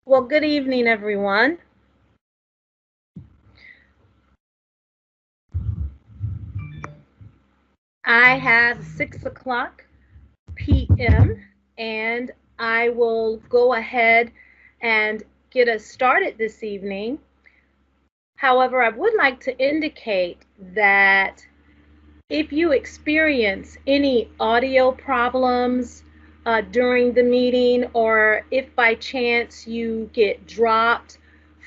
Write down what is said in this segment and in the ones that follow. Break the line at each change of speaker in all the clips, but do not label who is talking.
Well, good evening, everyone. I have 6 o'clock p.m. and I will go ahead and get us started this evening. However, I would like to indicate that if you experience any audio problems during the meeting, or if by chance you get dropped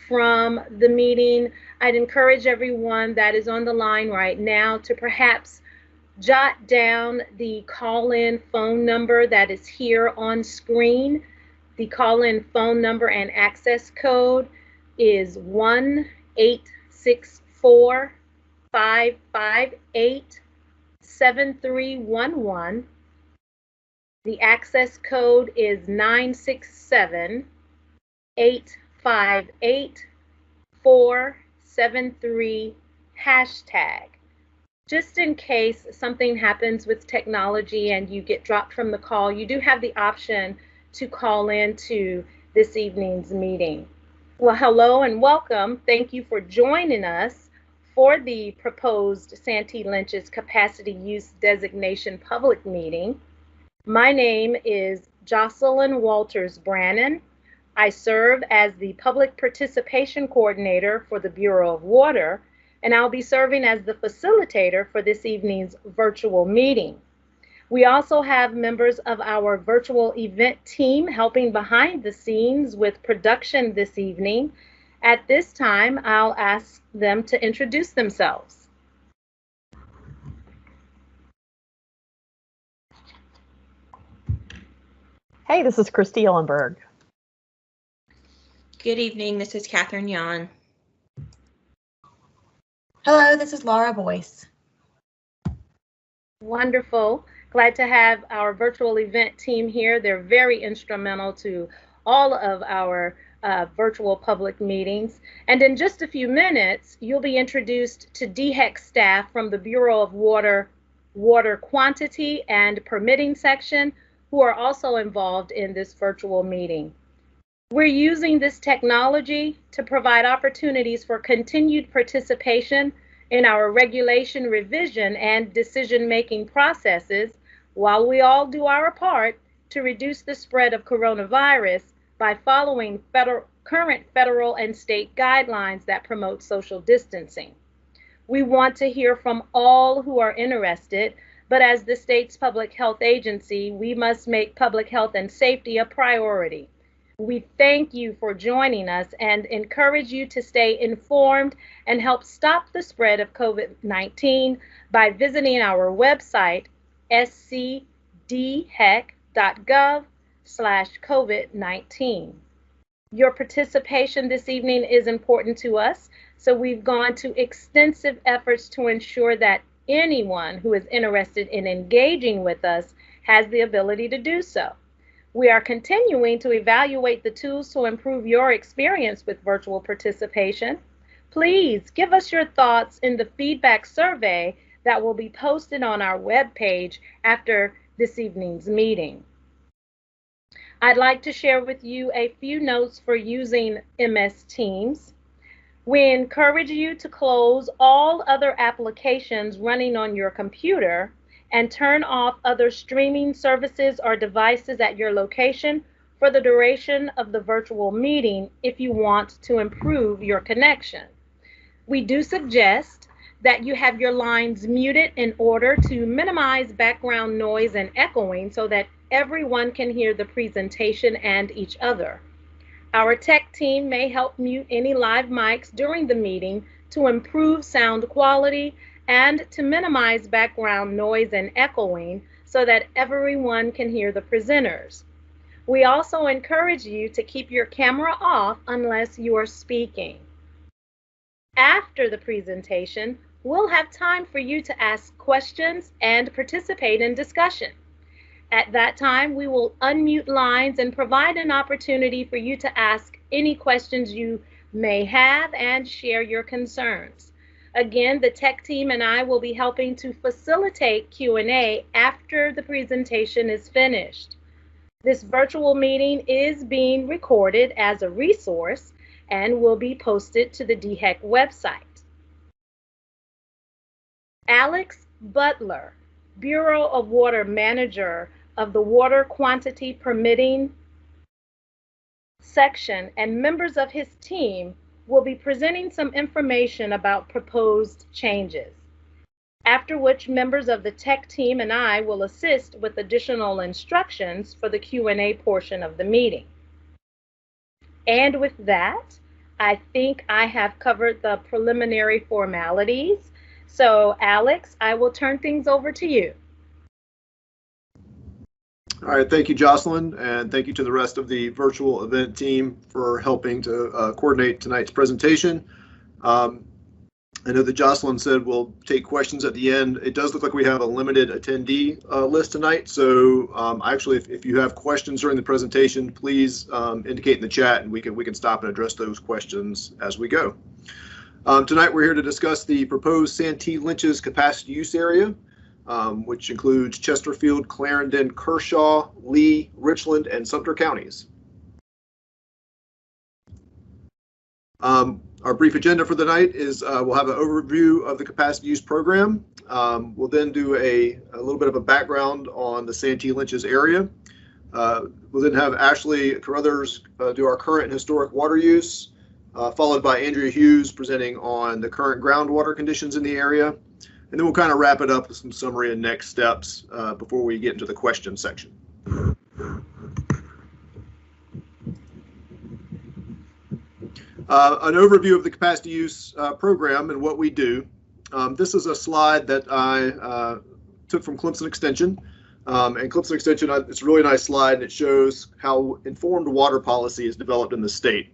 from the meeting, I'd encourage everyone that is on the line right now to perhaps jot down the call-in phone number that is here on screen. The call-in phone number and access code is 1-864-558-7311. The access code is 967-858-473 hashtag. Just in case something happens with technology and you get dropped from the call, you do have the option to call into this evening's meeting. Well, hello and welcome. Thank you for joining us for the proposed Santee Lynches Capacity Use Designation public meeting. My name is Jocelyn Walters Brannon. I serve as the Public Participation Coordinator for the Bureau of Water, and I'll be serving as the facilitator for this evening's virtual meeting. We also have members of our virtual event team helping behind the scenes with production this evening. At this time, I'll ask them to introduce themselves.
Hey, this is Christy Ellenberg.
Good evening, this is Catherine Yan.
Hello, this is Laura Boyce.
Wonderful. Glad to have our virtual event team here. They're very instrumental to all of our virtual public meetings. And in just a few minutes, you'll be introduced to DHEC staff from the Bureau of Water Quantity and Permitting section, who are also involved in this virtual meeting. We're using this technology to provide opportunities for continued participation in our regulation revision and decision-making processes while we all do our part to reduce the spread of coronavirus by following current federal and state guidelines that promote social distancing. We want to hear from all who are interested, but as the state's public health agency, we must make public health and safety a priority. We thank you for joining us and encourage you to stay informed and help stop the spread of COVID-19 by visiting our website, scdhec.gov/COVID-19. Your participation this evening is important to us, so we've gone to extensive efforts to ensure that anyone who is interested in engaging with us has the ability to do so. We are continuing to evaluate the tools to improve your experience with virtual participation. Please give us your thoughts in the feedback survey that will be posted on our webpage after this evening's meeting. I'd like to share with you a few notes for using MS Teams. We encourage you to close all other applications running on your computer and turn off other streaming services or devices at your location for the duration of the virtual meeting if you want to improve your connection. We do suggest that you have your lines muted in order to minimize background noise and echoing so that everyone can hear the presentation and each other. Our tech team may help mute any live mics during the meeting to improve sound quality and to minimize background noise and echoing so that everyone can hear the presenters. We also encourage you to keep your camera off unless you are speaking. After the presentation, we'll have time for you to ask questions and participate in discussion. At that time, we will unmute lines and provide an opportunity for you to ask any questions you may have and share your concerns. Again, the tech team and I will be helping to facilitate Q&A after the presentation is finished. This virtual meeting is being recorded as a resource and will be posted to the DHEC website. Alex Butler, Bureau of Water Manager of the Water Quantity Permitting section, and members of his team will be presenting some information about proposed changes, after which members of the tech team and I will assist with additional instructions for the Q&A portion of the meeting. And with that, I think I have covered the preliminary formalities. So Alex, I will turn things over to you.
All right, thank you, Jocelyn, and thank you to the rest of the virtual event team for helping to coordinate tonight's presentation. I know that Jocelyn said we'll take questions at the end. It does look like we have a limited attendee list tonight, so actually, if you have questions during the presentation, please indicate in the chat, and we can stop and address those questions as we go. Tonight, we're here to discuss the proposed Santee Lynches capacity use area, which includes Chesterfield, Clarendon, Kershaw, Lee, Richland, and Sumter counties. Our brief agenda for the night is we'll have an overview of the capacity use program. We'll then do a little bit of a background on the Santee Lynches area. We'll then have Ashley Carruthers do our current and historic water use, followed by Andrea Hughes presenting on the current groundwater conditions in the area. And then we'll kind of wrap it up with some summary and next steps before we get into the question section. An overview of the capacity use program and what we do. This is a slide that I took from Clemson Extension. And Clemson Extension, it's a really nice slide, and it shows how informed water policy is developed in the state,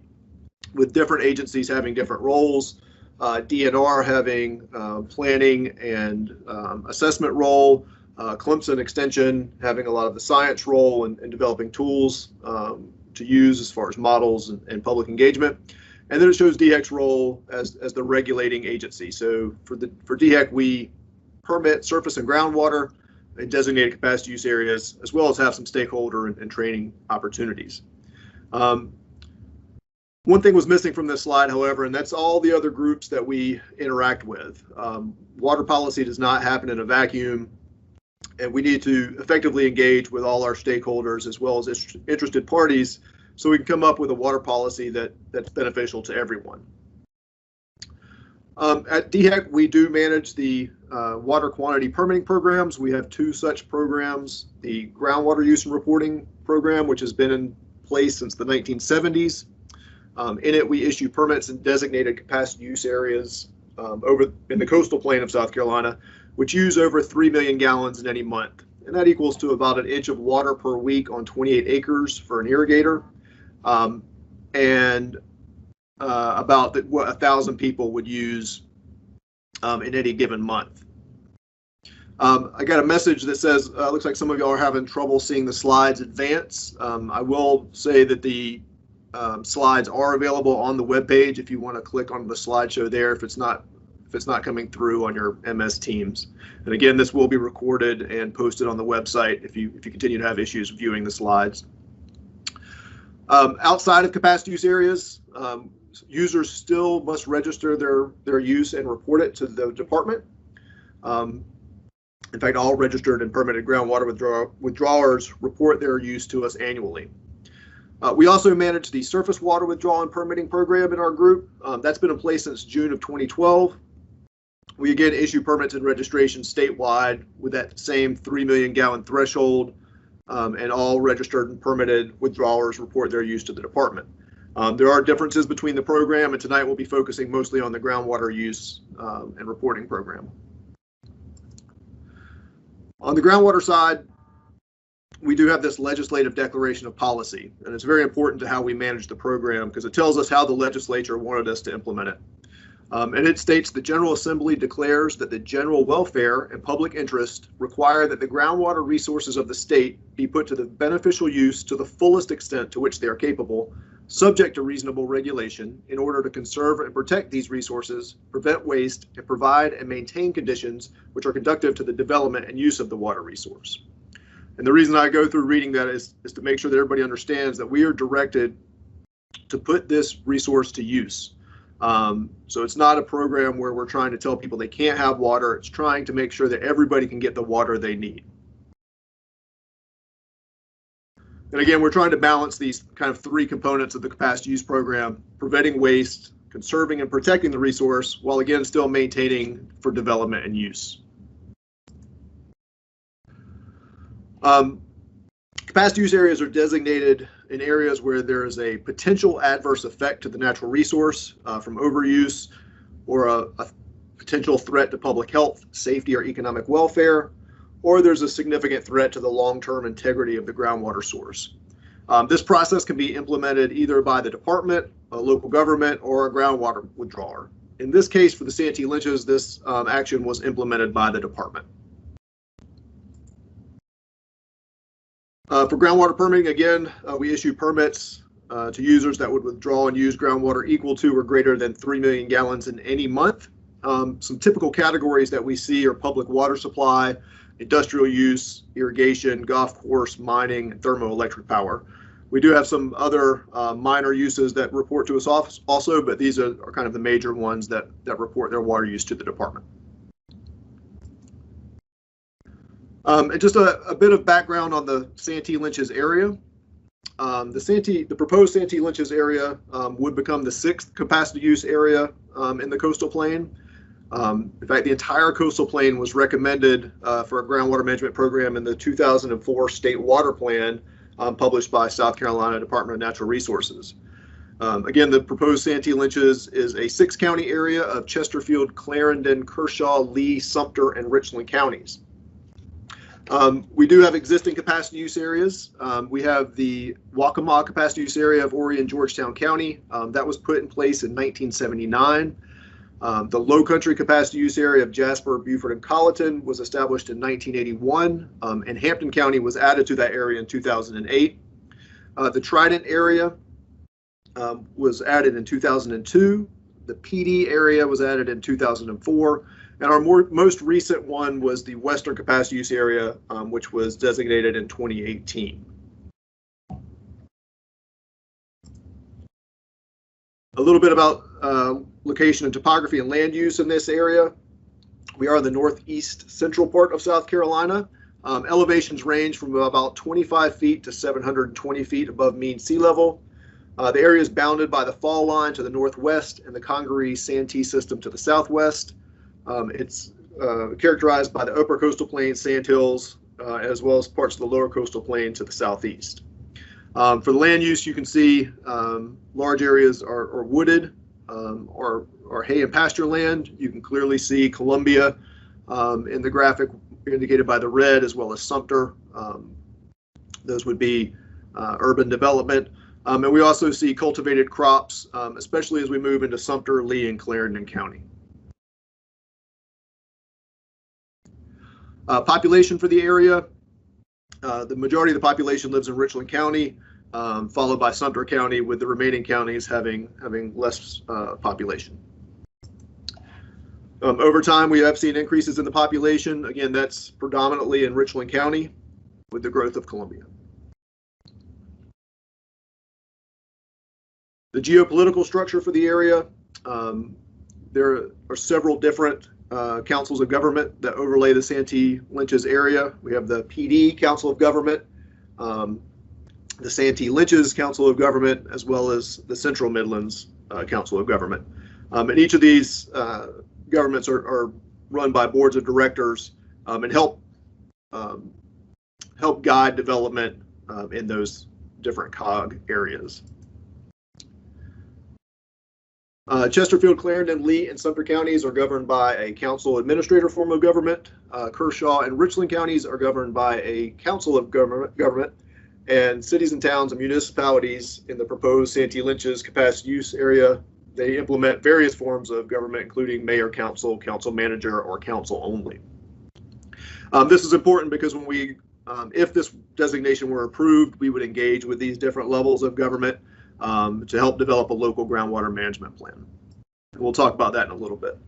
with different agencies having different roles, DNR having planning and assessment role, Clemson Extension having a lot of the science role and developing tools to use as far as models and public engagement. And then it shows DHEC's role as the regulating agency. So for DHEC, we permit surface and groundwater in designated capacity use areas, as well as have some stakeholder and training opportunities. One thing was missing from this slide, however, and that's all the other groups that we interact with. Water policy does not happen in a vacuum, and we need to effectively engage with all our stakeholders as well as interested parties so we can come up with a water policy that's beneficial to everyone. At DHEC, we do manage the water quantity permitting programs. We have two such programs, the groundwater use and reporting program, which has been in place since the 1970s. In it, we issue permits in designated capacity use areas over in the coastal plain of South Carolina, which use over 3 million gallons in any month. And that equals to about an inch of water per week on 28 acres for an irrigator. And about what 1,000 people would use in any given month. I got a message that says, looks like some of y'all are having trouble seeing the slides advance. I will say that the slides are available on the webpage if you want to click on the slideshow there if it's not coming through on your MS Teams. And again, this will be recorded and posted on the website if you continue to have issues viewing the slides. Outside of capacity use areas, users still must register their use and report it to the department. In fact, all registered and permitted groundwater withdrawers report their use to us annually. We also manage the surface water withdrawal and permitting program in our group. That's been in place since June of 2012. We again issue permits and registration statewide with that same 3 million gallon threshold, and all registered and permitted withdrawers report their use to the department. There are differences between the program, and tonight we'll be focusing mostly on the groundwater use and reporting program. On the groundwater side, we do have this legislative declaration of policy, and it's very important to how we manage the program because it tells us how the legislature wanted us to implement it. And it states the General Assembly declares that the general welfare and public interest require that the groundwater resources of the state be put to the beneficial use to the fullest extent to which they are capable, subject to reasonable regulation, in order to conserve and protect these resources, prevent waste, and provide and maintain conditions which are conducive to the development and use of the water resource. And the reason I go through reading that is to make sure that everybody understands that we are directed to put this resource to use. So it's not a program where we're trying to tell people they can't have water. It's trying to make sure that everybody can get the water they need. And again, we're trying to balance these kind of three components of the capacity use program: preventing waste, conserving and protecting the resource, while again still maintaining for development and use. Capacity use areas are designated in areas where there is a potential adverse effect to the natural resource from overuse, or a potential threat to public health, safety, or economic welfare, or there's a significant threat to the long-term integrity of the groundwater source. This process can be implemented either by the department, a local government, or a groundwater withdrawer. In this case, for the Santee Lynches, this action was implemented by the department. For groundwater permitting, again, we issue permits to users that would withdraw and use groundwater equal to or greater than 3 million gallons in any month. Some typical categories that we see are public water supply, industrial use, irrigation, golf course, mining, and thermoelectric power. We do have some other minor uses that report to us also, but these are kind of the major ones that report their water use to the department. And just a bit of background on the Santee Lynches area. The proposed Santee Lynches area would become the 6th capacity use area in the coastal plain. In fact, the entire coastal plain was recommended for a groundwater management program in the 2004 State Water Plan published by South Carolina Department of Natural Resources. Again, the proposed Santee Lynches is a 6-county area of Chesterfield, Clarendon, Kershaw, Lee, Sumter, and Richland counties. We do have existing capacity use areas. We have the Waccamaw capacity use area of Horry and Georgetown County. That was put in place in 1979. The Low Country capacity use area of Jasper, Beaufort, and Colleton was established in 1981, and Hampton County was added to that area in 2008. The Trident area was added in 2002. The PD area was added in 2004. And our most recent one was the Western capacity use area, which was designated in 2018. A little bit about location and topography and land use in this area. We are in the northeast central part of South Carolina. Elevations range from about 25 feet to 720 feet above mean sea level. The area is bounded by the fall line to the northwest and the Congaree Santee system to the southwest. It's characterized by the upper coastal plain sandhills, as well as parts of the lower coastal plain to the southeast. For the land use, you can see large areas are wooded or hay and pasture land. You can clearly see Columbia in the graphic indicated by the red, as well as Sumter. Those would be urban development. And we also see cultivated crops, especially as we move into Sumter, Lee, and Clarendon County. Population for the area, the majority of the population lives in Richland County, followed by Sumter County, with the remaining counties having less population. Over time, we have seen increases in the population. Again, that's predominantly in Richland County with the growth of Columbia. The geopolitical structure for the area, there are several different councils of government that overlay the Santee Lynches area. We have the PD Council of Government, the Santee Lynches Council of Government, as well as the Central Midlands Council of Government. And each of these governments are run by boards of directors and help guide development in those different COG areas. Chesterfield, Clarendon, Lee, and Sumter counties are governed by a council administrator form of government. Kershaw and Richland counties are governed by a council of government, and cities and towns and municipalities in the proposed Santee Lynches capacity use area, they implement various forms of government, including mayor, council, council manager, or council only. This is important because when if this designation were approved, we would engage with these different levels of government to help develop a local groundwater management plan. And we'll talk about that in a little bit.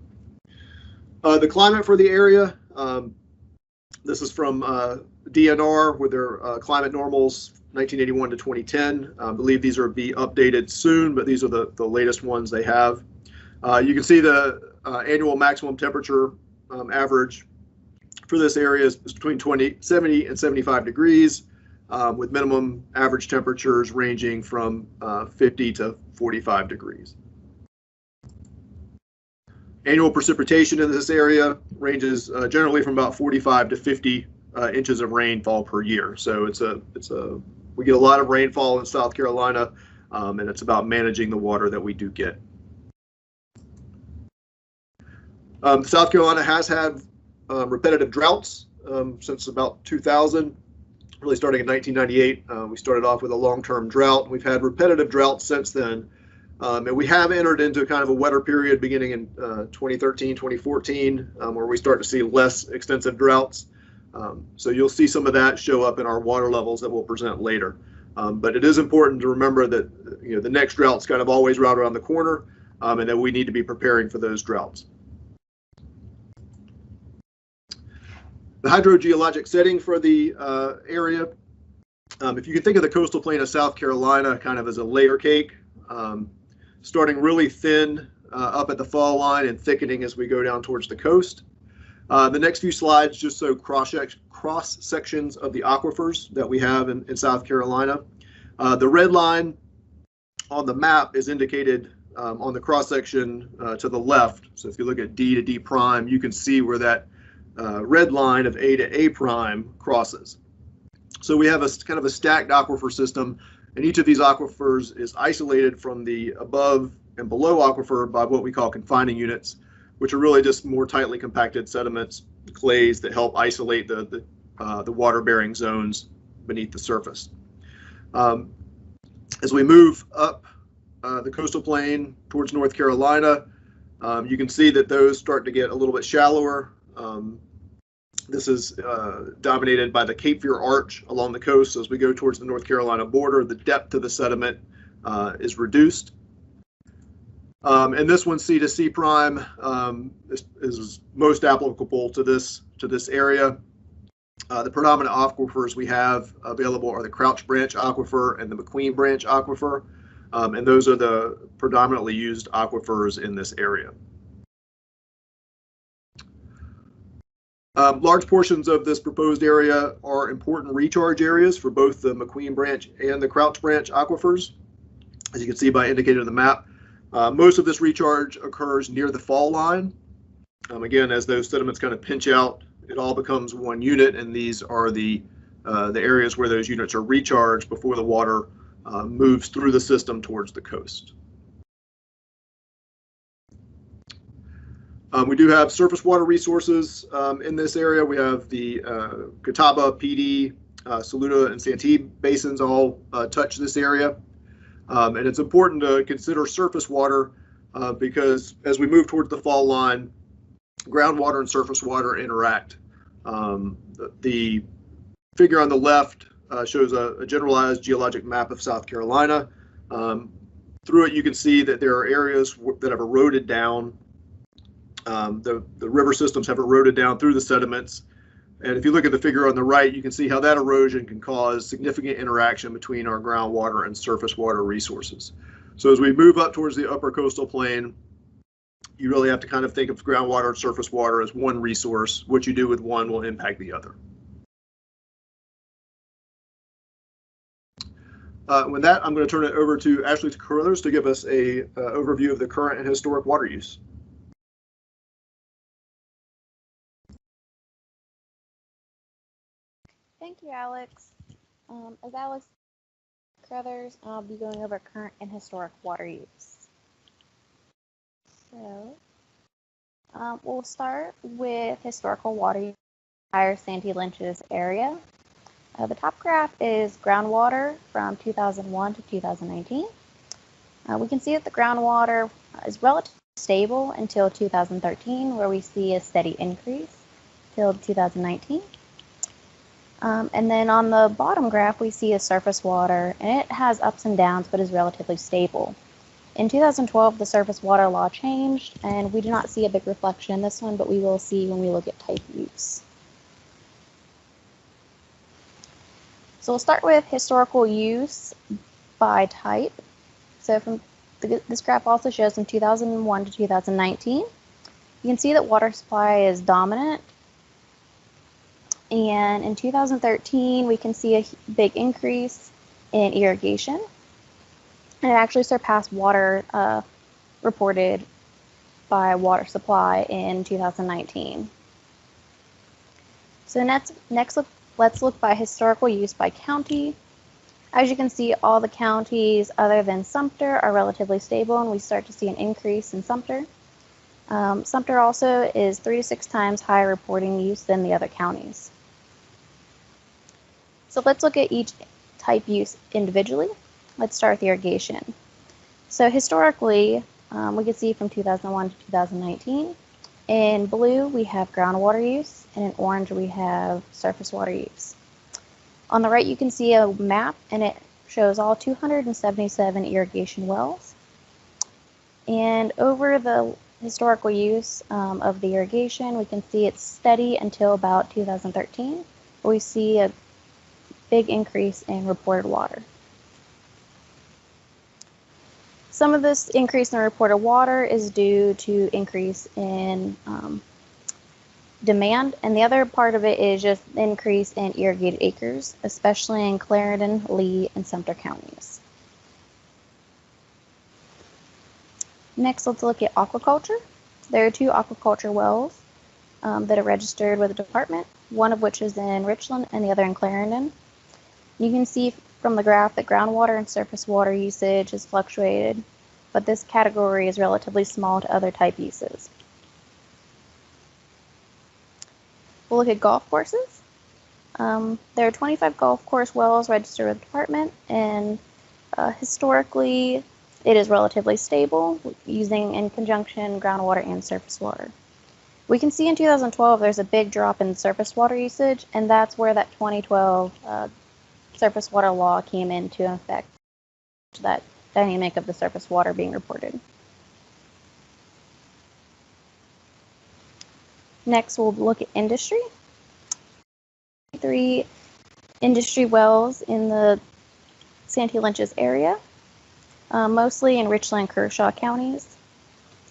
The climate for the area, this is from DNR with their climate normals 1981 to 2010. I believe these are be updated soon, but these are the latest ones they have. You can see the annual maximum temperature average for this area is between 70 and 75 degrees, with minimum average temperatures ranging from 50 to 45 degrees. Annual precipitation in this area ranges generally from about 45 to 50 inches of rainfall per year. So we get a lot of rainfall in South Carolina, and it's about managing the water that we do get. South Carolina has had repetitive droughts since about 2000, really starting in 1998. We started off with a long-term drought. We've had repetitive droughts since then. And we have entered into kind of a wetter period beginning in 2013, 2014, where we start to see less extensive droughts. So you'll see some of that show up in our water levels that we'll present later. But it is important to remember that the next drought's kind of always right around the corner, and that we need to be preparing for those droughts. The hydrogeologic setting for the area, if you can think of the coastal plain of South Carolina kind of as a layer cake, starting really thin up at the fall line and thickening as we go down towards the coast. The next few slides just show cross sections of the aquifers that we have in South Carolina. The red line on the map is indicated on the cross section to the left. So if you look at D to D prime, you can see where that red line of A to A prime crosses. So we have a kind of a stacked aquifer system, and each of these aquifers is isolated from the above and below aquifer by what we call confining units, which are really just more tightly compacted sediments, clays that help isolate the water-bearing zones beneath the surface. As we move up the coastal plain towards North Carolina, you can see that those start to get a little bit shallower. This is dominated by the Cape Fear Arch along the coast. So as we go towards the North Carolina border, the depth of the sediment is reduced. And this one, C to C prime, is most applicable to this area. The predominant aquifers we have available are the Crouch Branch Aquifer and the McQueen Branch Aquifer, and those are the predominantly used aquifers in this area. Large portions of this proposed area are important recharge areas for both the McQueen Branch and the Crouch Branch aquifers, as you can see by indicated on the map. Most of this recharge occurs near the fall line. Again, as those sediments kind of pinch out, it all becomes one unit, and these are the areas where those units are recharged before the water moves through the system towards the coast. We do have surface water resources in this area. We have the Catawba, PD, Saluda, and Santee basins all touch this area. And it's important to consider surface water because as we move towards the fall line, groundwater and surface water interact. The figure on the left shows a generalized geologic map of South Carolina. Through it, you can see that there are areas that have eroded down. The river systems have eroded down through the sediments. And if you look at the figure on the right, you can see how that erosion can cause significant interaction between our groundwater and surface water resources. So as we move up towards the upper coastal plain, you really have to kind of think of groundwater and surface water as one resource. What you do with one will impact the other. With that, I'm going to turn it over to Ashley Carruthers to give us a overview of the current and historic water use.
Thank you, Alex. As Alex Carruthers, I'll be going over current and historic water use. So, we'll start with historical water use in the entire Santee Lynches area. The top graph is groundwater from 2001 to 2019. We can see that the groundwater is relatively stable until 2013, where we see a steady increase till 2019. And then on the bottom graph, we see a surface water, and it has ups and downs, but is relatively stable. In 2012, the surface water law changed, and we do not see a big reflection in this one, but we will see when we look at type use. So we'll start with historical use by type. So this graph also shows from 2001 to 2019. You can see that water supply is dominant. And in 2013, we can see a big increase in irrigation. And it actually surpassed water reported by water supply in 2019. So let's look by historical use by county. As you can see, all the counties other than Sumter are relatively stable, and we start to see an increase in Sumter. Sumter also is 3 to 6 times higher reporting use than the other counties. So let's look at each type use individually. Let's start with irrigation. So historically, we can see from 2001 to 2019. In blue, we have groundwater use, and in orange, we have surface water use. On the right, you can see a map, and it shows all 277 irrigation wells. And over the historical use of the irrigation, we can see it's steady until about 2013, where we see a big increase in reported water. Some of this increase in reported water is due to increase in demand, and the other part of it is just increase in irrigated acres, especially in Clarendon, Lee, and Sumter counties. Next, let's look at aquaculture. There are 2 aquaculture wells that are registered with the department, one of which is in Richland and the other in Clarendon. You can see from the graph that groundwater and surface water usage has fluctuated, but this category is relatively small to other type uses. We'll look at golf courses. There are 25 golf course wells registered with the department, and historically it is relatively stable, using in conjunction groundwater and surface water. We can see in 2012 there's a big drop in surface water usage, and that's where that 2012 surface water law came into effect, that dynamic of the surface water being reported. Next, we'll look at industry. 3 industry wells in the Santee Lynches area, mostly in Richland and Kershaw counties.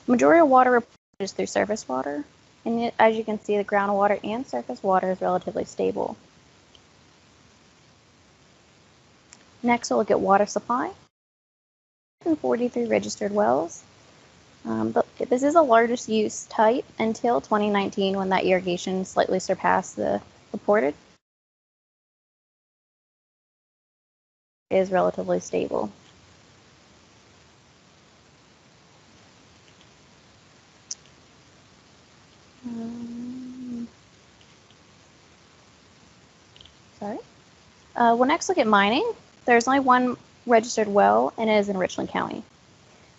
Majority of water reported is through surface water, and as you can see, the groundwater and surface water is relatively stable. Next, we'll look at water supply. 43 registered wells. But this is the largest use type until 2019, when that irrigation slightly surpassed the reported. It is relatively stable. We'll next look at mining. There's only 1 registered well, and it is in Richland County.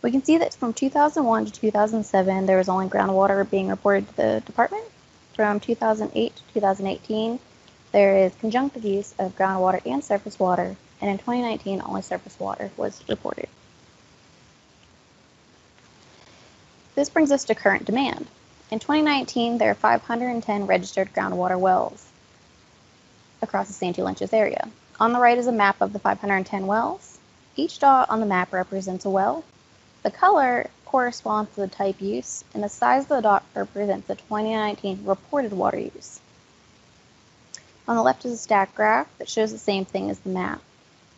We can see that from 2001 to 2007, there was only groundwater being reported to the department. From 2008 to 2018, there is conjunctive use of groundwater and surface water, and in 2019, only surface water was reported. This brings us to current demand. In 2019, there are 510 registered groundwater wells across the Santee Lynches area. On the right is a map of the 510 wells. Each dot on the map represents a well. The color corresponds to the type use, and the size of the dot represents the 2019 reported water use. On the left is a stack graph that shows the same thing as the map.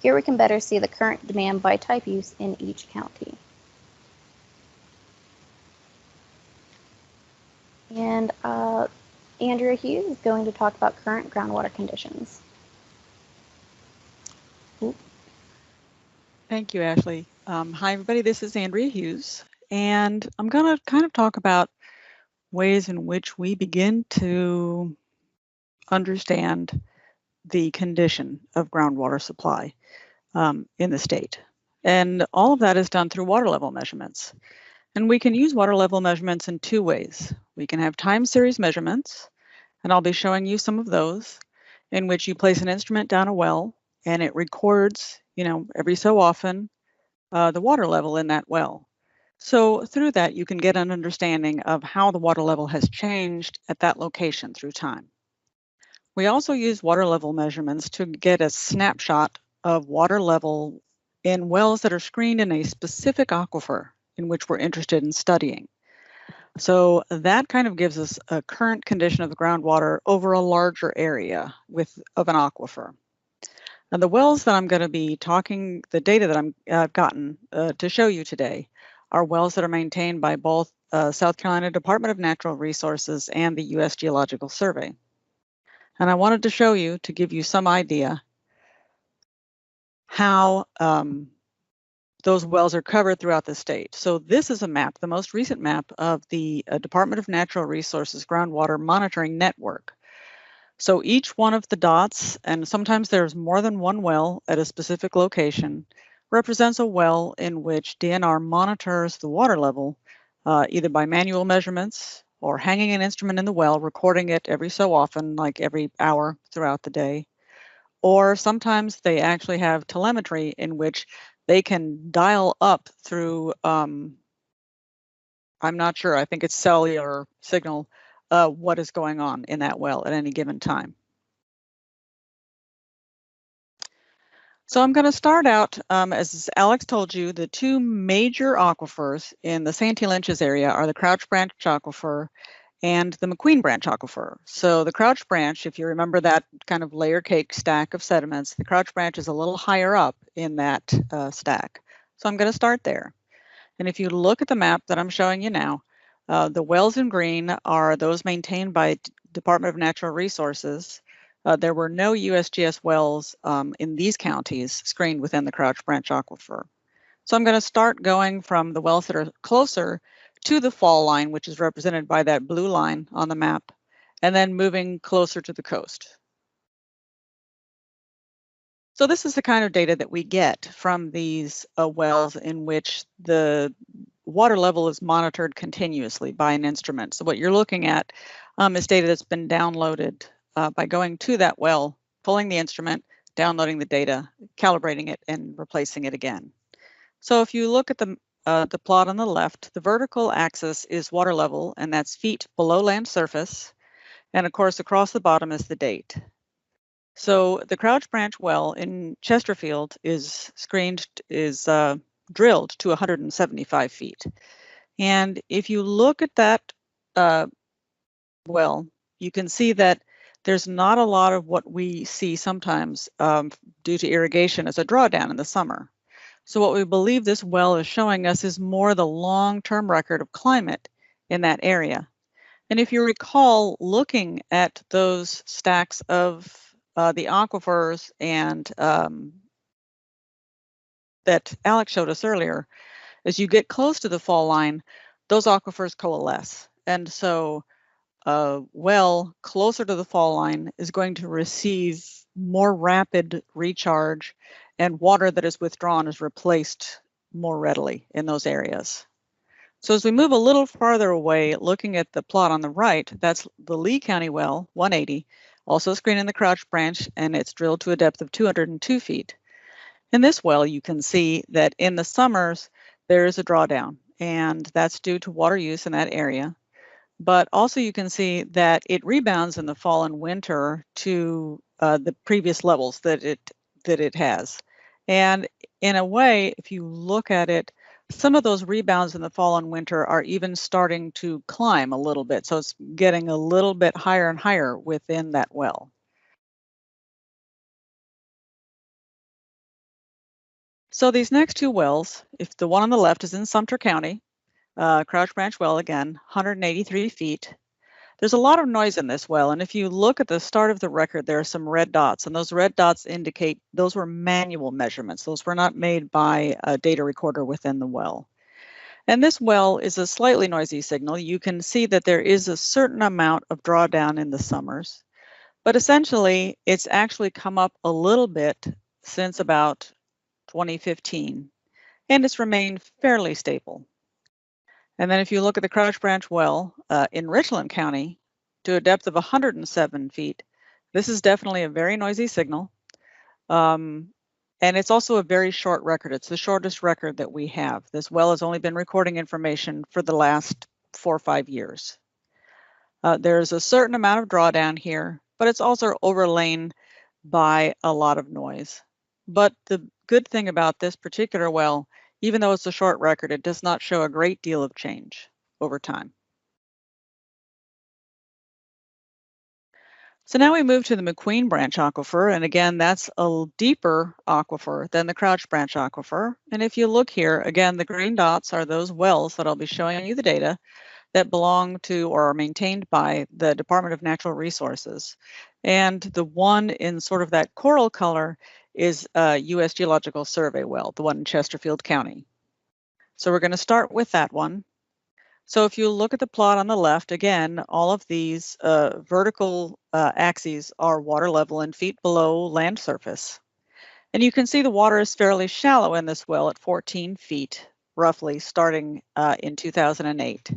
Here we can better see the current demand by type use in each county. And Andrea Hughes is going to talk about current groundwater conditions.
Thank you, Ashley. Hi, everybody. This is Andrea Hughes, and I'm going to kind of talk about ways in which we begin to understand the condition of groundwater supply in the state. And all of that is done through water level measurements. And we can use water level measurements in 2 ways. We can have time series measurements, and I'll be showing you some of those, in which you place an instrument down a well and it records, every so often, the water level in that well. So through that, you can get an understanding of how the water level has changed at that location through time. We also use water level measurements to get a snapshot of water level in wells that are screened in a specific aquifer in which we're interested in studying. So that kind of gives us a current condition of the groundwater over a larger area of an aquifer. Now the wells that I'm going to be talking, the data that I've gotten to show you today are wells that are maintained by both South Carolina Department of Natural Resources and the U.S. Geological Survey. And I wanted to show you, to give you some idea, how those wells are covered throughout the state. So this is a map, the most recent map of the Department of Natural Resources Groundwater Monitoring Network. So each one of the dots, and sometimes there's more than one well at a specific location, represents a well in which DNR monitors the water level, either by manual measurements or hanging an instrument in the well, recording it every so often, like every hour throughout the day. Or sometimes they actually have telemetry in which they can dial up through, I'm not sure, I think it's cellular signal, what is going on in that well at any given time. So I'm going to start out, as Alex told you, the two major aquifers in the Santee Lynches area are the Crouch Branch Aquifer and the McQueen Branch Aquifer. So the Crouch Branch, if you remember that kind of layer cake stack of sediments, the Crouch Branch is a little higher up in that stack. So I'm going to start there. And if you look at the map that I'm showing you now, the wells in green are those maintained by Department of Natural Resources. There were no USGS wells in these counties screened within the Crouch Branch Aquifer. So I'm going to start going from the wells that are closer to the fall line, which is represented by that blue line on the map, and then moving closer to the coast. So this is the kind of data that we get from these wells in which the water level is monitored continuously by an instrument. So what you're looking at is data that's been downloaded by going to that well, pulling the instrument, downloading the data, calibrating it, and replacing it again. So if you look at the plot on the left, the vertical axis is water level, and that's feet below land surface. And of course, across the bottom is the date. So the Crouch Branch well in Chesterfield is drilled to 175 feet. And if you look at that well, you can see that there's not a lot of what we see sometimes due to irrigation as a drawdown in the summer. So what we believe this well is showing us is more the long-term record of climate in that area. And if you recall, looking at those stacks of the aquifers and that Alex showed us earlier, as you get close to the fall line, those aquifers coalesce. And so a well closer to the fall line is going to receive more rapid recharge, and water that is withdrawn is replaced more readily in those areas. So as we move a little farther away, looking at the plot on the right, that's the Lee County well, 180, also screened in the Crouch Branch, and it's drilled to a depth of 202 feet. In this well, you can see that in the summers, there is a drawdown, and that's due to water use in that area. But also you can see that it rebounds in the fall and winter to the previous levels that it has. And in a way, if you look at it, some of those rebounds in the fall and winter are even starting to climb a little bit. So it's getting a little bit higher and higher within that well. So these next two wells, if the one on the left is in Sumter County, Crouch Branch well again, 183 feet. There's a lot of noise in this well, and if you look at the start of the record, there are some red dots, and those red dots indicate those were manual measurements. Those were not made by a data recorder within the well. And this well is a slightly noisy signal. You can see that there is a certain amount of drawdown in the summers, but essentially it's actually come up a little bit since about 2015, and it's remained fairly stable. And then if you look at the Crouch Branch well in Richland County to a depth of 107 feet, this is definitely a very noisy signal. And it's also a very short record. It's the shortest record that we have. This well has only been recording information for the last 4 or 5 years. There's a certain amount of drawdown here, but it's also overlain by a lot of noise. But the good thing about this particular well, even though it's a short record, it does not show a great deal of change over time. So now we move to the McQueen Branch Aquifer, and again, that's a deeper aquifer than the Crouch Branch Aquifer. And if you look here, again, the green dots are those wells that I'll be showing you the data that belong to or are maintained by the Department of Natural Resources. And the one in sort of that coral color is a U.S. Geological Survey well, the one in Chesterfield County. So we're going to start with that one. So if you look at the plot on the left, again, all of these vertical axes are water level in feet below land surface. And you can see the water is fairly shallow in this well at 14 feet, roughly, starting in 2008.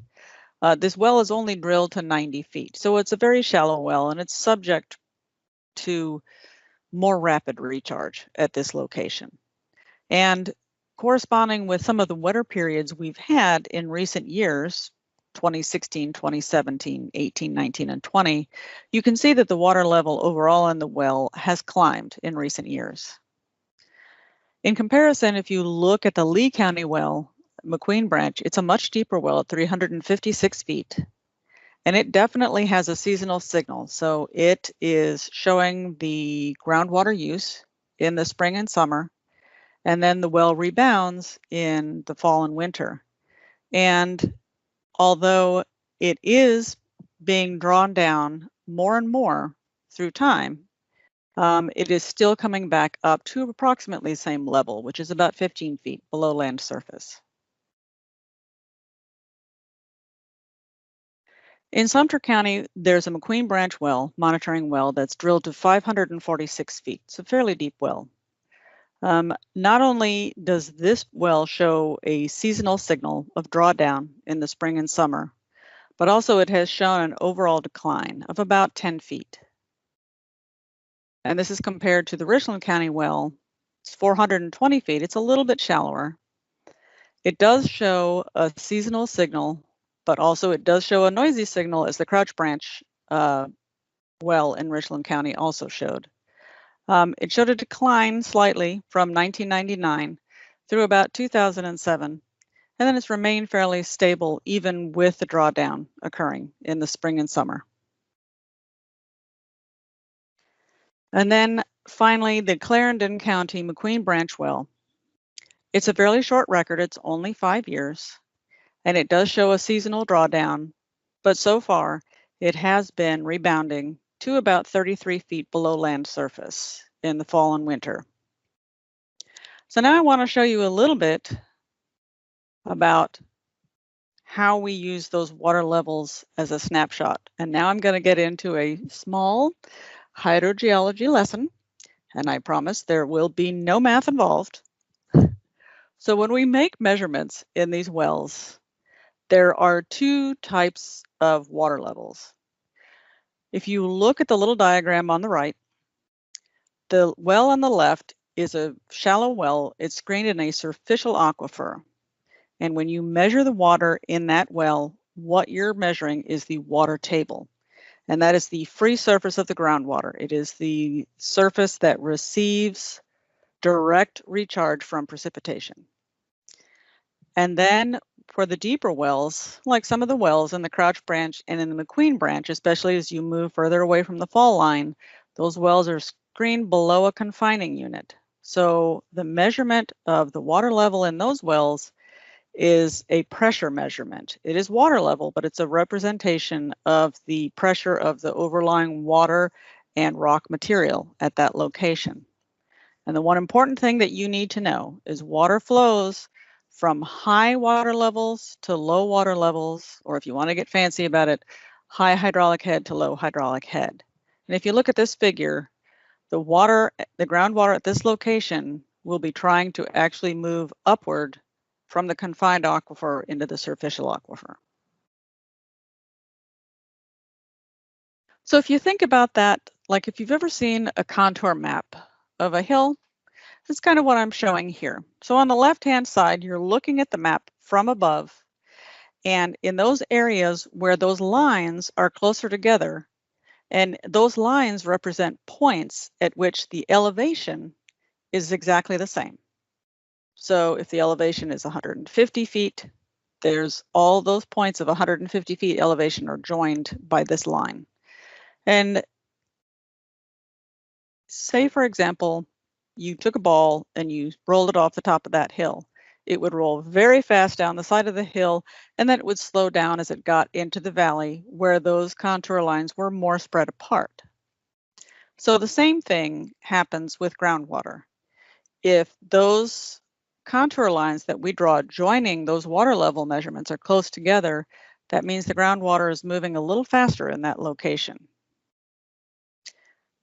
This well is only drilled to 90 feet, so it's a very shallow well, and it's subject to more rapid recharge at this location. And corresponding with some of the wetter periods we've had in recent years, 2016, 2017, 18, 19, and 20, you can see that the water level overall in the well has climbed in recent years. In comparison, if you look at the Lee County well, McQueen Branch, it's a much deeper well at 356 feet. And it definitely has a seasonal signal. So it is showing the groundwater use in the spring and summer, and then the well rebounds in the fall and winter. And although it is being drawn down more and more through time, it is still coming back up to approximately the same level, which is about 15 feet below land surface. In Sumter County, there's a McQueen Branch well, monitoring well, that's drilled to 546 feet. It's a fairly deep well. Not only does this well show a seasonal signal of drawdown in the spring and summer, but also it has shown an overall decline of about 10 feet. And this is compared to the Richland County well. It's 420 feet. It's a little bit shallower. It does show a seasonal signal, but also it does show a noisy signal, as the Crouch Branch well in Richland County also showed. It showed a decline slightly from 1999 through about 2007, and then it's remained fairly stable even with the drawdown occurring in the spring and summer. And then finally, the Clarendon County McQueen Branch well. It's a fairly short record. It's only 5 years, and it does show a seasonal drawdown, but so far it has been rebounding to about 33 feet below land surface in the fall and winter. So now I want to show you a little bit about how we use those water levels as a snapshot. And now I'm going to get into a small hydrogeology lesson, and I promise there will be no math involved. So when we make measurements in these wells, there are two types of water levels. If you look at the little diagram on the right, the well on the left is a shallow well. It's screened in a superficial aquifer. And when you measure the water in that well, what you're measuring is the water table. And that is the free surface of the groundwater. It is the surface that receives direct recharge from precipitation. And then for the deeper wells, like some of the wells in the Crouch Branch and in the McQueen Branch, especially as you move further away from the fall line, those wells are screened below a confining unit. So the measurement of the water level in those wells is a pressure measurement. It is water level, but it's a representation of the pressure of the overlying water and rock material at that location. And the one important thing that you need to know is water flows from high water levels to low water levels, or if you want to get fancy about it, high hydraulic head to low hydraulic head. And if you look at this figure, the groundwater at this location will be trying to actually move upward from the confined aquifer into the superficial aquifer. So if you think about that, like if you've ever seen a contour map of a hill, that's kind of what I'm showing here. So on the left-hand side, you're looking at the map from above, and in those areas where those lines are closer together, And those lines represent points at which the elevation is exactly the same. So if the elevation is 150 feet, there's all those points of 150 feet elevation are joined by this line. And say, for example, you took a ball and you rolled it off the top of that hill. It would roll very fast down the side of the hill, and then it would slow down as it got into the valley where those contour lines were more spread apart. So the same thing happens with groundwater. If those contour lines that we draw joining those water level measurements are close together, that means the groundwater is moving a little faster in that location.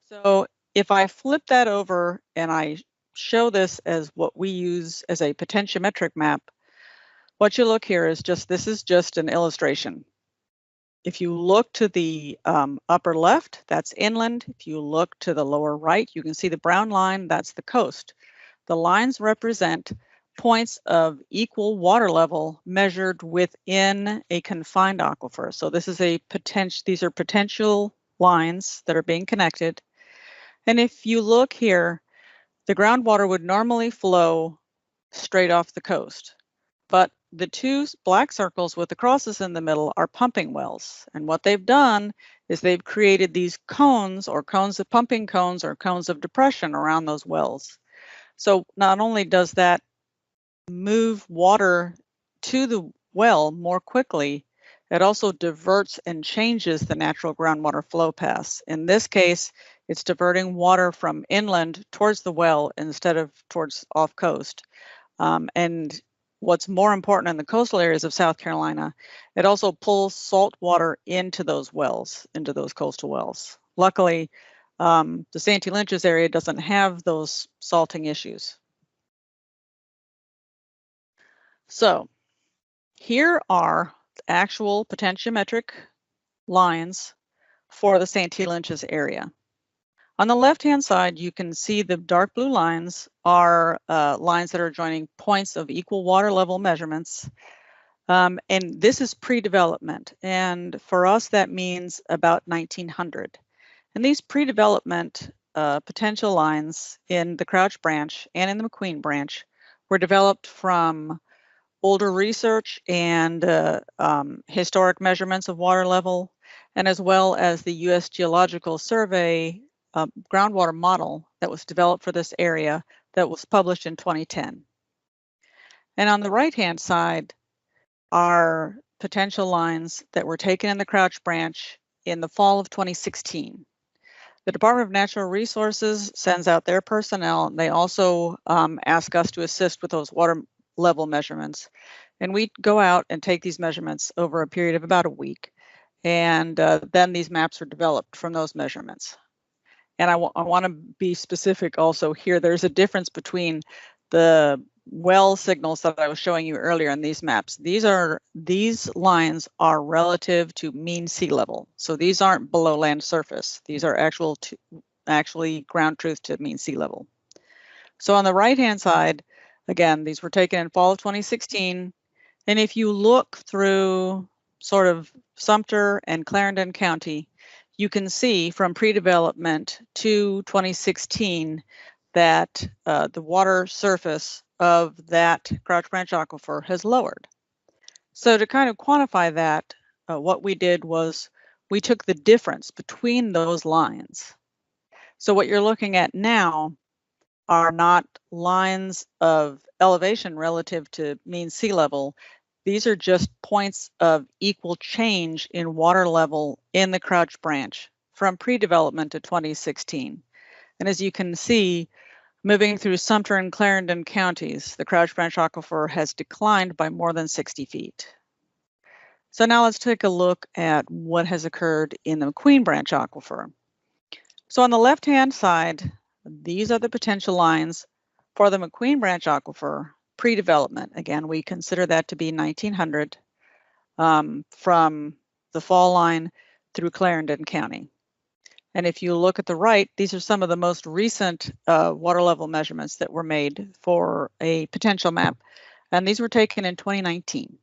So if I flip that over and I show this as what we use as a potentiometric map, what you look here is this is just an illustration. If you look to the upper left, that's inland. If you look to the lower right, you can see the brown line, that's the coast. The lines represent points of equal water level measured within a confined aquifer. So this is these are potential lines that are being connected. And if you look here, the groundwater would normally flow straight off the coast. But the two black circles with the crosses in the middle are pumping wells. And what they've done is they've created these cones or cones of pumping cones or cones of depression around those wells. So not only does that move water to the well more quickly, it also diverts and changes the natural groundwater flow paths. In this case, it's diverting water from inland towards the well instead of towards off coast. And what's more important in the coastal areas of South Carolina, it also pulls salt water into those wells, into those coastal wells. Luckily, the Santee Lynches area doesn't have those salting issues. So here are actual potentiometric lines for the Santee Lynches area. On the left-hand side, you can see the dark blue lines are lines that are joining points of equal water level measurements. And this is pre-development. And for us, that means about 1900. And these pre-development potential lines in the Crouch branch and in the McQueen branch were developed from older research and historic measurements of water level, and as well as the U.S. Geological Survey groundwater model that was developed for this area that was published in 2010. And on the right-hand side are potential lines that were taken in the Crouch branch in the fall of 2016. The Department of Natural Resources sends out their personnel, and they also ask us to assist with those water level measurements. And we go out and take these measurements over a period of about a week. And then these maps are developed from those measurements. And I want to be specific also here. There's a difference between the well signals that I was showing you earlier in these maps. These lines are relative to mean sea level. So these aren't below land surface. These are actually ground truth to mean sea level. So on the right-hand side, again, these were taken in fall of 2016. And if you look through sort of Sumter and Clarendon County, you can see from pre-development to 2016 that the water surface of that Crouch Branch aquifer has lowered. So to kind of quantify that, what we did was we took the difference between those lines. So what you're looking at now are not lines of elevation relative to mean sea level. These are just points of equal change in water level in the Crouch Branch from pre-development to 2016. And as you can see, moving through Sumter and Clarendon counties, the Crouch Branch aquifer has declined by more than 60 feet. So now let's take a look at what has occurred in the McQueen Branch aquifer. So on the left-hand side, these are the potential lines for the McQueen Branch aquifer pre-development. Again, we consider that to be 1900 from the fall line through Clarendon County. And if you look at the right, these are some of the most recent water level measurements that were made for a potential map. And these were taken in 2019.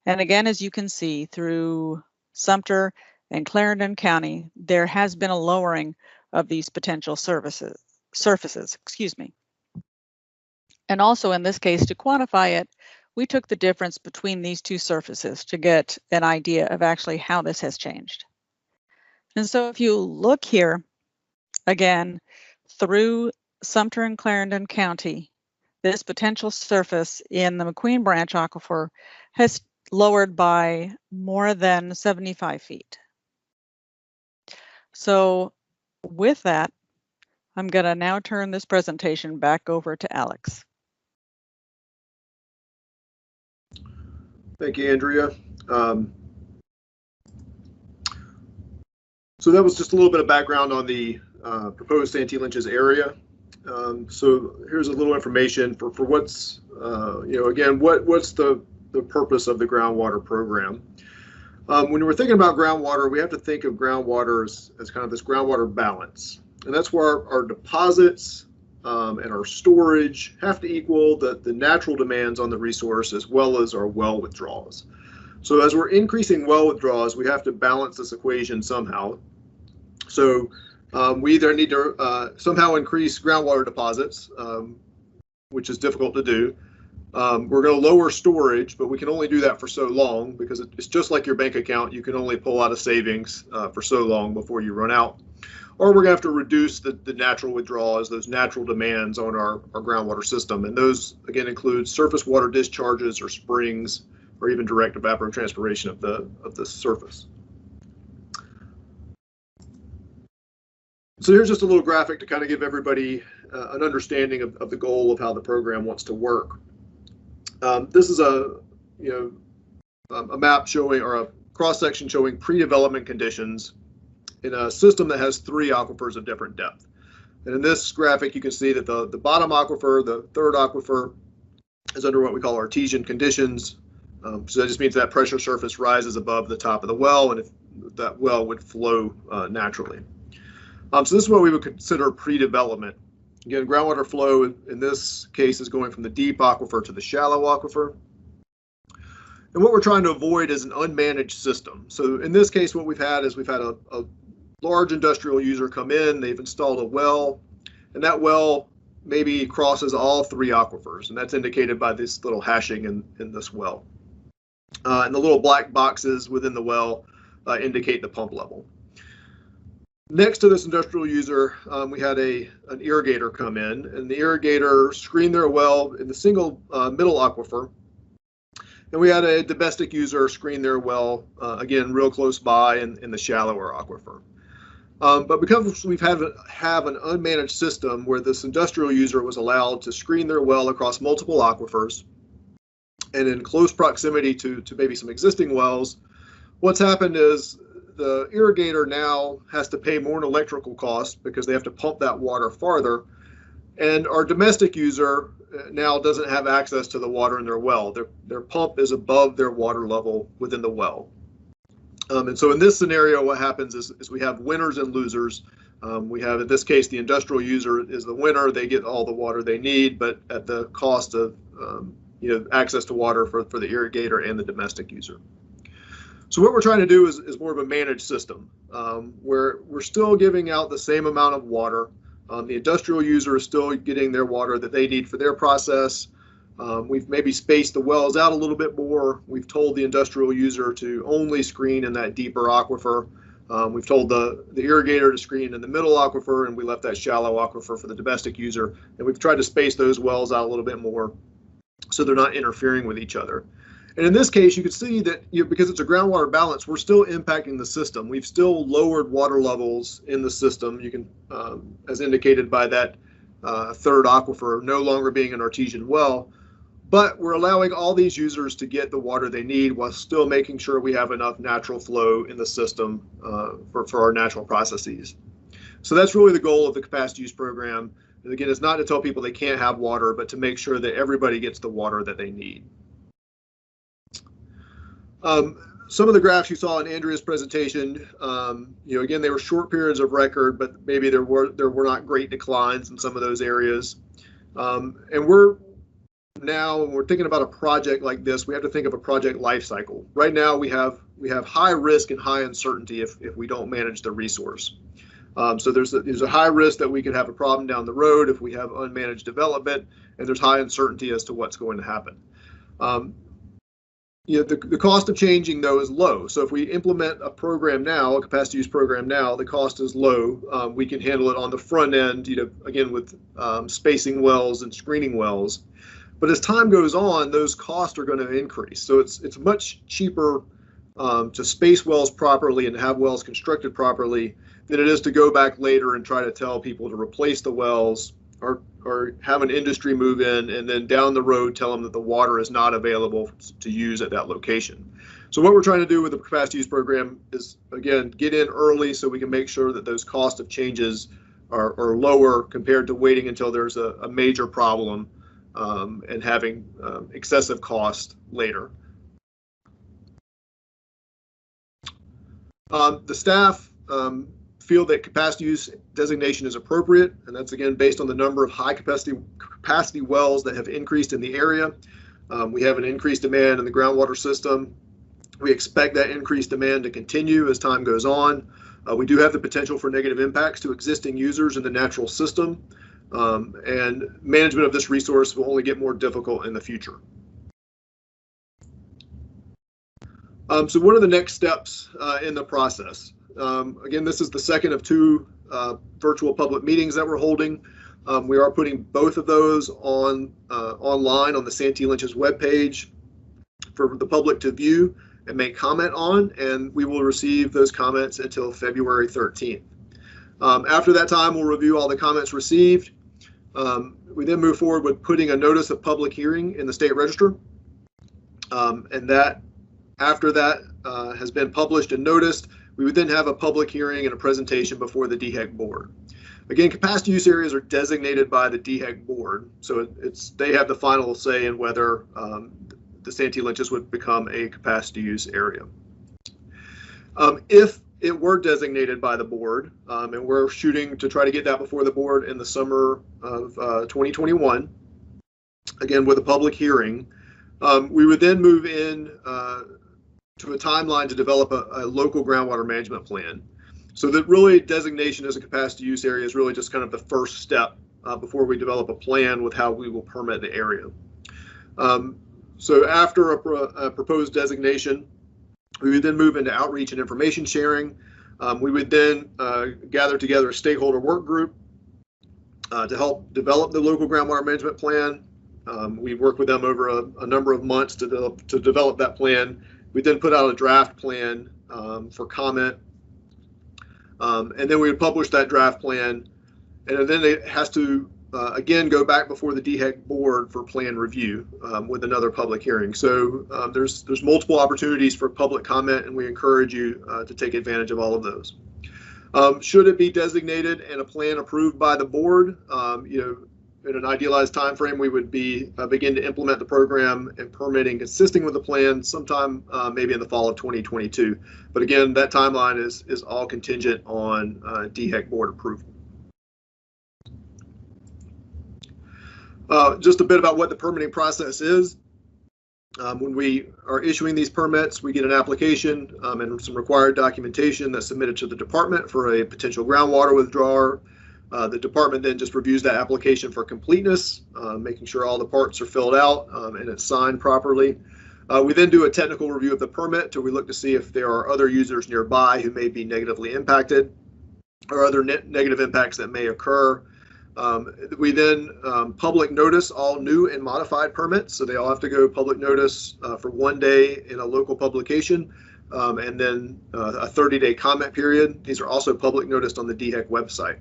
And again, as you can see, through Sumter in Clarendon County, there has been a lowering of these potential surfaces, excuse me. And also in this case, to quantify it, we took the difference between these two surfaces to get an idea of actually how this has changed. And so if you look here, again, through Sumter and Clarendon County, this potential surface in the McQueen Branch Aquifer has lowered by more than 75 feet. So with that, I'm going to now turn this presentation back over to Alex.
Thank you, Andrea. So that was just a little bit of background on the proposed Santee Lynches area. So here's a little information for what's, again, what's the purpose of the groundwater program. When we're thinking about groundwater, we have to think of groundwater as kind of this groundwater balance. And that's where our deposits and our storage have to equal the natural demands on the resource as well as our well withdrawals. So as we're increasing well withdrawals, we have to balance this equation somehow. So we either need to somehow increase groundwater deposits, which is difficult to do. We're going to lower storage, but we can only do that for so long because it's just like your bank account. You can only pull out a savings for so long before you run out. Or we're going to have to reduce the natural withdrawals, those natural demands on our groundwater system. And those, again, include surface water discharges or springs or even direct evapotranspiration of the surface. So here's just a little graphic to kind of give everybody an understanding of the goal of how the program wants to work. This is a map showing, or a cross section showing pre-development conditions in a system that has 3 aquifers of different depth. And in this graphic, you can see that the bottom aquifer, the third aquifer, is under what we call artesian conditions. So that just means that pressure surface rises above the top of the well, and if that well would flow naturally. So this is what we would consider pre-development. Again, groundwater flow in this case is going from the deep aquifer to the shallow aquifer. And what we're trying to avoid is an unmanaged system. So in this case, what we've had is a large industrial user come in, they've installed a well, and that well maybe crosses all 3 aquifers, and that's indicated by this little hashing in this well. And the little black boxes within the well indicate the pump level. Next to this industrial user, we had an irrigator come in, and the irrigator screened their well in the single middle aquifer. And we had a domestic user screen their well, again, real close by in the shallower aquifer. But because we've have an unmanaged system where this industrial user was allowed to screen their well across multiple aquifers and in close proximity to maybe some existing wells, what's happened is the irrigator now has to pay more in electrical costs because they have to pump that water farther. And our domestic user now doesn't have access to the water in their well. Their pump is above their water level within the well. And so in this scenario, what happens is we have winners and losers. We have, in this case, the industrial user is the winner. They get all the water they need, but at the cost of access to water for the irrigator and the domestic user. So what we're trying to do is more of a managed system where we're still giving out the same amount of water. The industrial user is still getting their water that they need for their process. We've maybe spaced the wells out a little bit more. We've told the industrial user to only screen in that deeper aquifer. We've told the irrigator to screen in the middle aquifer, and we left that shallow aquifer for the domestic user. And we've tried to space those wells out a little bit more so they're not interfering with each other. And in this case, you can see that because it's a groundwater balance, we're still impacting the system. We've still lowered water levels in the system. You can, as indicated by that third aquifer no longer being an artesian well, but we're allowing all these users to get the water they need while still making sure we have enough natural flow in the system for our natural processes. So that's really the goal of the capacity use program. And again, it's not to tell people they can't have water, but to make sure that everybody gets the water that they need. Some of the graphs you saw in Andrea's presentation, again, they were short periods of record, but maybe there were not great declines in some of those areas. And we're now, when we're thinking about a project like this, we have to think of a project life cycle. Right now, we have high risk and high uncertainty if we don't manage the resource. So there's a high risk that we could have a problem down the road if we have unmanaged development, and there's high uncertainty as to what's going to happen. The cost of changing, though, is low. So if we implement a program now, a capacity use program now, the cost is low. We can handle it on the front end, again, with spacing wells and screening wells. But as time goes on, those costs are going to increase. So it's much cheaper to space wells properly and have wells constructed properly than it is to go back later and try to tell people to replace the wells or have an industry move in and then down the road tell them that the water is not available to use at that location. So what we're trying to do with the capacity use program is, again, get in early so we can make sure that those cost of changes are lower compared to waiting until there's a major problem and having excessive cost later. The staff feel that capacity use designation is appropriate, and that's again based on the number of high capacity wells that have increased in the area. We have an increased demand in the groundwater system. We expect that increased demand to continue as time goes on. We do have the potential for negative impacts to existing users in the natural system, and management of this resource will only get more difficult in the future. So what are the next steps in the process? Again, this is the second of two virtual public meetings that we're holding. We are putting both of those online on the Santee Lynches webpage for the public to view and make comment on, and we will receive those comments until February 13th. After that time, we'll review all the comments received. We then move forward with putting a notice of public hearing in the state register, and that after that has been published and noticed, we would then have a public hearing and a presentation before the DHEC board. Again, capacity use areas are designated by the DHEC board, so they have the final say in whether the Santee Lynches would become a capacity use area. If it were designated by the board, and we're shooting to try to get that before the board in the summer of 2021, again with a public hearing, we would then move in to a timeline to develop a local groundwater management plan. So that really designation as a capacity use area is really just kind of the first step before we develop a plan with how we will permit the area. So after a proposed designation, we would then move into outreach and information sharing. We would then gather together a stakeholder work group to help develop the local groundwater management plan. We work with them over a number of months to develop that plan. We then put out a draft plan for comment, and then we would publish that draft plan, and then it has to again go back before the DHEC board for plan review with another public hearing. So there's multiple opportunities for public comment, and we encourage you to take advantage of all of those. Should it be designated and a plan approved by the board, in an idealized time frame, we would begin to implement the program and permitting consisting with the plan sometime maybe in the fall of 2022. But again, that timeline is all contingent on DHEC board approval. Just a bit about what the permitting process is. When we are issuing these permits, we get an application and some required documentation that's submitted to the department for a potential groundwater withdrawer. The department then just reviews that application for completeness, making sure all the parts are filled out and it's signed properly. We then do a technical review of the permit we look to see if there are other users nearby who may be negatively impacted or other negative impacts that may occur. We then public notice all new and modified permits, so they all have to go public notice for 1 day in a local publication, and then a 30-day comment period. These are also public noticed on the DHEC website.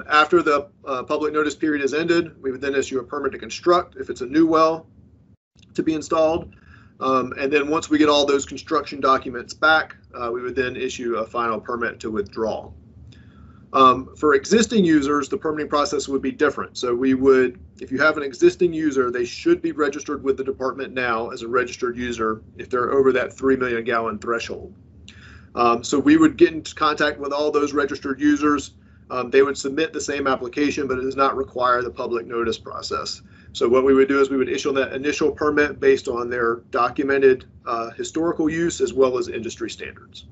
After the public notice period is ended, we would then issue a permit to construct if it's a new well to be installed. And then once we get all those construction documents back, we would then issue a final permit to withdraw. For existing users, the permitting process would be different. So we would, if you have an existing user, they should be registered with the department now as a registered user if they're over that 3 million gallon threshold. So we would get in contact with all those registered users. They would submit the same application, but it does not require the public notice process. So what we would do is we would issue that initial permit based on their documented historical use as well as industry standards.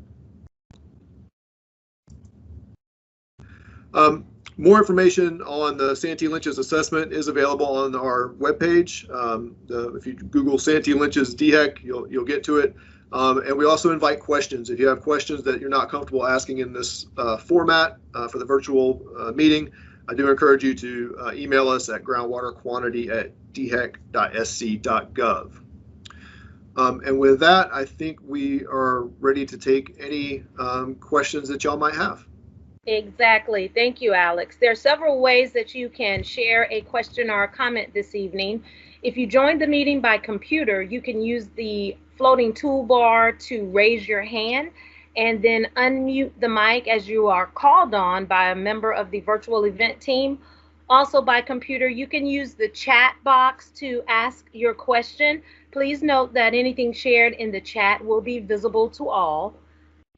More information on the Santee Lynches assessment is available on our webpage. If you Google Santee Lynches DHEC, you'll get to it. And we also invite questions. If you have questions that you're not comfortable asking in this format for the virtual meeting, I do encourage you to email us at groundwaterquantity@dhec.sc.gov. And with that, I think we are ready to take any questions that y'all might have.
Exactly. Thank you, Alex. There are several ways that you can share a question or a comment this evening. If you joined the meeting by computer, you can use the floating toolbar to raise your hand and then unmute the mic as you are called on by a member of the virtual event team. Also by computer, you can use the chat box to ask your question. Please note that anything shared in the chat will be visible to all.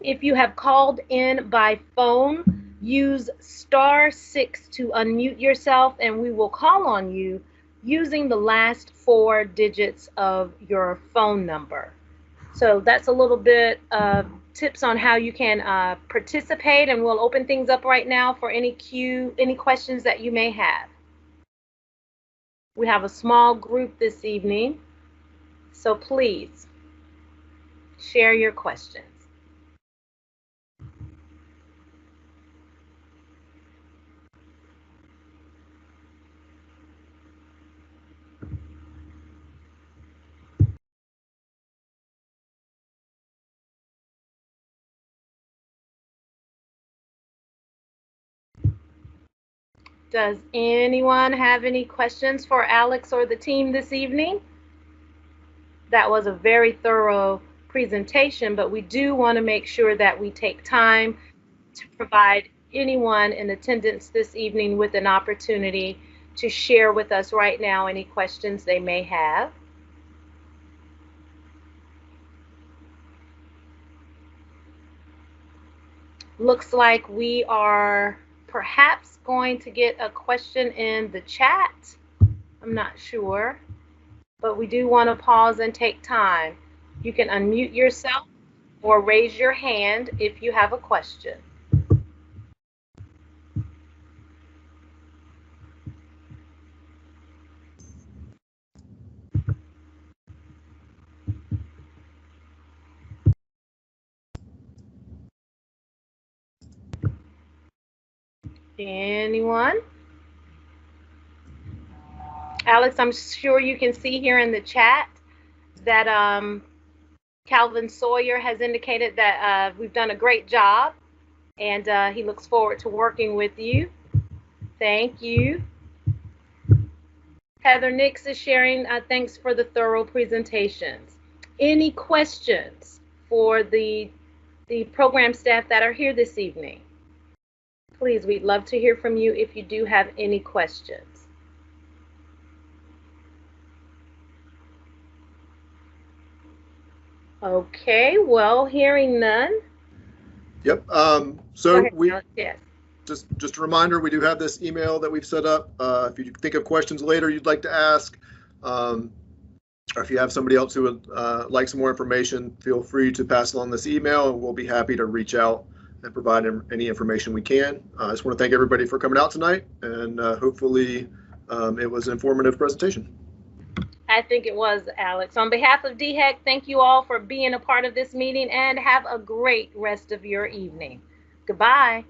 If you have called in by phone, use *6 to unmute yourself, and we will call on you using the last 4 digits of your phone number. So that's a little bit of tips on how you can participate, and we'll open things up right now for any questions that you may have. We have a small group this evening, so please share your questions. Does anyone have any questions for Alex or the team this evening? That was a very thorough presentation, but we do want to make sure that we take time to provide anyone in attendance this evening with an opportunity to share with us right now any questions they may have. Looks like we are perhaps going to get a question in the chat. I'm not sure, but we do want to pause and take time. You can unmute yourself or raise your hand if you have a question. Anyone? Alex, I'm sure you can see here in the chat that Calvin Sawyer has indicated that we've done a great job, and he looks forward to working with you. Thank you. Heather Nix is sharing, thanks for the thorough presentations. Any questions for the program staff that are here this evening? Please, we'd love to hear from you if you do have any questions. Okay, well, hearing none.
Yep. So we
yes.
just a reminder, we do have this email that we've set up. If you think of questions later you'd like to ask, or if you have somebody else who would like some more information, feel free to pass along this email, and we'll be happy to reach out and provide any information we can. I just want to thank everybody for coming out tonight, and hopefully it was an informative presentation.
I think it was, Alex. On behalf of DHEC, thank you all for being a part of this meeting, and have a great rest of your evening. Goodbye.